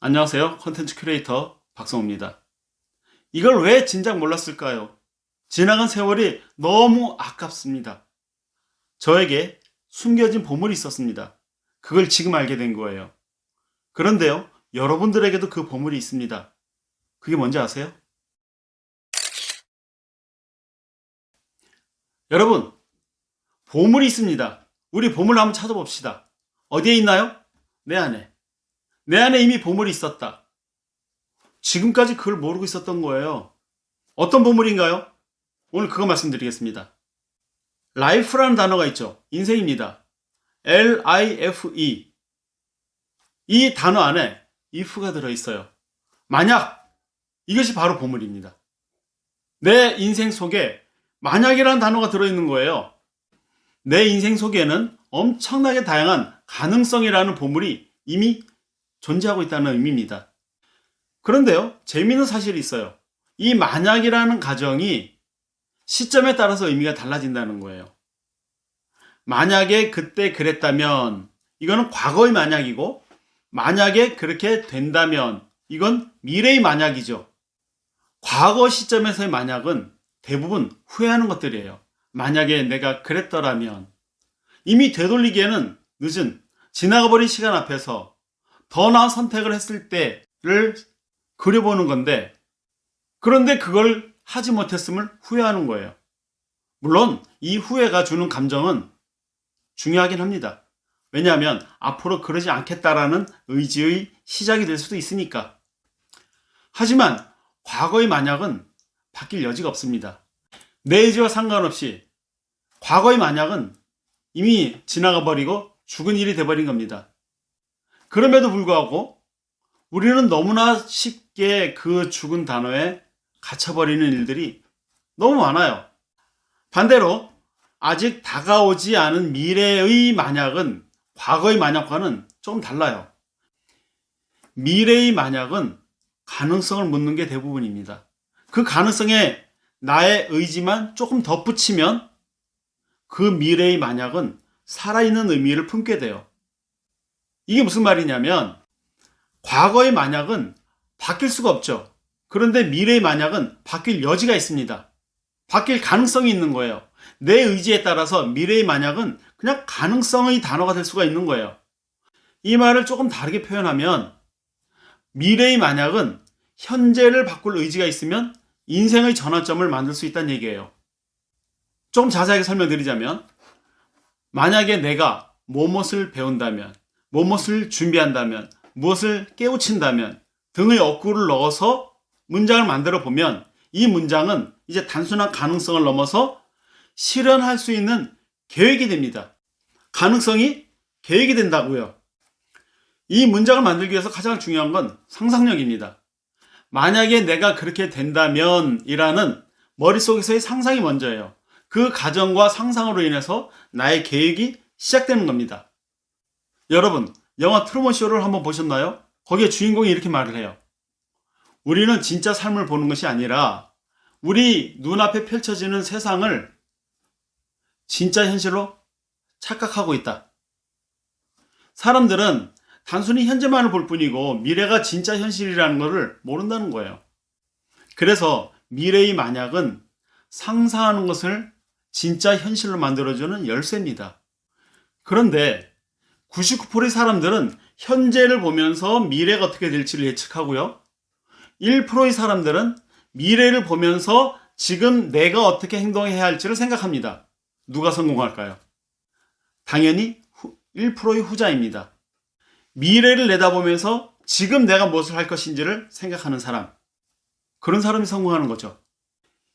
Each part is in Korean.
안녕하세요. 콘텐츠 큐레이터 박성호입니다. 이걸 왜 진작 몰랐을까요? 지나간 세월이 너무 아깝습니다. 저에게 숨겨진 보물이 있었습니다. 그걸 지금 알게 된 거예요. 그런데요, 여러분들에게도 그 보물이 있습니다. 그게 뭔지 아세요? 여러분, 보물이 있습니다. 우리 보물 한번 찾아봅시다. 어디에 있나요? 내 안에. 내 안에 이미 보물이 있었다. 지금까지 그걸 모르고 있었던 거예요. 어떤 보물인가요? 오늘 그거 말씀드리겠습니다. life라는 단어가 있죠. 인생입니다. L-I-F-E. 이 단어 안에 if가 들어있어요. 만약, 이것이 바로 보물입니다. 내 인생 속에 만약이라는 단어가 들어있는 거예요. 내 인생 속에는 엄청나게 다양한 가능성이라는 보물이 이미 존재하고 있다는 의미입니다. 그런데요, 재미있는 사실이 있어요. 이 만약이라는 가정이 시점에 따라서 의미가 달라진다는 거예요. 만약에 그때 그랬다면, 이거는 과거의 만약이고, 만약에 그렇게 된다면, 이건 미래의 만약이죠. 과거 시점에서의 만약은 대부분 후회하는 것들이에요. 만약에 내가 그랬더라면, 이미 되돌리기에는 늦은, 지나가버린 시간 앞에서 더 나은 선택을 했을 때를 그려보는 건데, 그런데 그걸 하지 못했음을 후회하는 거예요. 물론 이 후회가 주는 감정은 중요하긴 합니다. 왜냐하면 앞으로 그러지 않겠다라는 의지의 시작이 될 수도 있으니까. 하지만 과거의 만약은 바뀔 여지가 없습니다. 내 의지와 상관없이 과거의 만약은 이미 지나가 버리고 죽은 일이 돼버린 겁니다. 그럼에도 불구하고 우리는 너무나 쉽게 그 죽은 단어에 갇혀버리는 일들이 너무 많아요. 반대로 아직 다가오지 않은 미래의 만약은 과거의 만약과는 조금 달라요. 미래의 만약은 가능성을 묻는 게 대부분입니다. 그 가능성에 나의 의지만 조금 덧붙이면 그 미래의 만약은 살아있는 의미를 품게 돼요. 이게 무슨 말이냐면 과거의 만약은 바뀔 수가 없죠. 그런데 미래의 만약은 바뀔 여지가 있습니다. 바뀔 가능성이 있는 거예요. 내 의지에 따라서 미래의 만약은 그냥 가능성의 단어가 될 수가 있는 거예요. 이 말을 조금 다르게 표현하면 미래의 만약은 현재를 바꿀 의지가 있으면 인생의 전환점을 만들 수 있다는 얘기예요. 좀 자세하게 설명드리자면 만약에 내가 무엇을 배운다면, 무엇을 준비한다면, 무엇을 깨우친다면 등의 어구를 넣어서 문장을 만들어 보면 이 문장은 이제 단순한 가능성을 넘어서 실현할 수 있는 계획이 됩니다. 가능성이 계획이 된다고요. 이 문장을 만들기 위해서 가장 중요한 건 상상력입니다. 만약에 내가 그렇게 된다면 이라는 머릿속에서의 상상이 먼저예요. 그 가정과 상상으로 인해서 나의 계획이 시작되는 겁니다. 여러분, 영화 트루먼 쇼를 한번 보셨나요? 거기에 주인공이 이렇게 말을 해요. 우리는 진짜 삶을 보는 것이 아니라 우리 눈앞에 펼쳐지는 세상을 진짜 현실로 착각하고 있다. 사람들은 단순히 현재만을 볼 뿐이고 미래가 진짜 현실이라는 것을 모른다는 거예요. 그래서 미래의 만약은 상상하는 것을 진짜 현실로 만들어주는 열쇠입니다. 그런데 99%의 사람들은 현재를 보면서 미래가 어떻게 될지를 예측하고요. 1%의 사람들은 미래를 보면서 지금 내가 어떻게 행동해야 할지를 생각합니다. 누가 성공할까요? 당연히 1%의 후자입니다. 미래를 내다보면서 지금 내가 무엇을 할 것인지를 생각하는 사람. 그런 사람이 성공하는 거죠.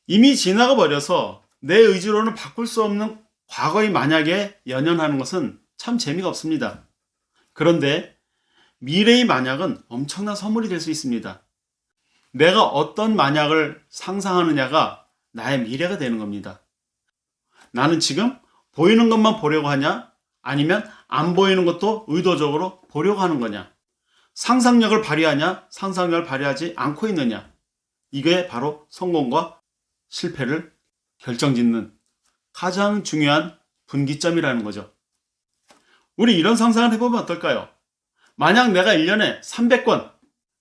이미 지나가 버려서 내 의지로는 바꿀 수 없는 과거의 만약에 연연하는 것은 참 재미가 없습니다. 그런데 미래의 만약은 엄청난 선물이 될 수 있습니다. 내가 어떤 만약을 상상하느냐가 나의 미래가 되는 겁니다. 나는 지금 보이는 것만 보려고 하냐? 아니면 안 보이는 것도 의도적으로 보려고 하는 거냐? 상상력을 발휘하냐? 상상력을 발휘하지 않고 있느냐? 이게 바로 성공과 실패를 결정짓는 가장 중요한 분기점이라는 거죠. 우리 이런 상상을 해보면 어떨까요? 만약 내가 1년에 300권,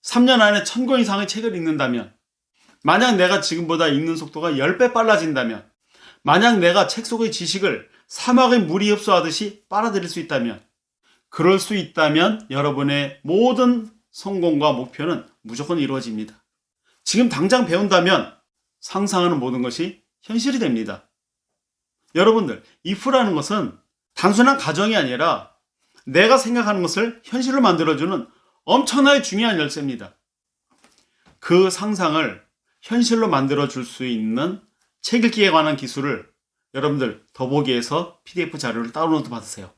3년 안에 1000권 이상의 책을 읽는다면, 만약 내가 지금보다 읽는 속도가 10배 빨라진다면, 만약 내가 책 속의 지식을 사막의 물이 흡수하듯이 빨아들일 수 있다면, 그럴 수 있다면 여러분의 모든 성공과 목표는 무조건 이루어집니다. 지금 당장 배운다면 상상하는 모든 것이 현실이 됩니다. 여러분들, if라는 것은 단순한 가정이 아니라 내가 생각하는 것을 현실로 만들어주는 엄청나게 중요한 열쇠입니다. 그 상상을 현실로 만들어줄 수 있는 책 읽기에 관한 기술을 여러분들 더보기에서 PDF 자료를 다운로드 받으세요.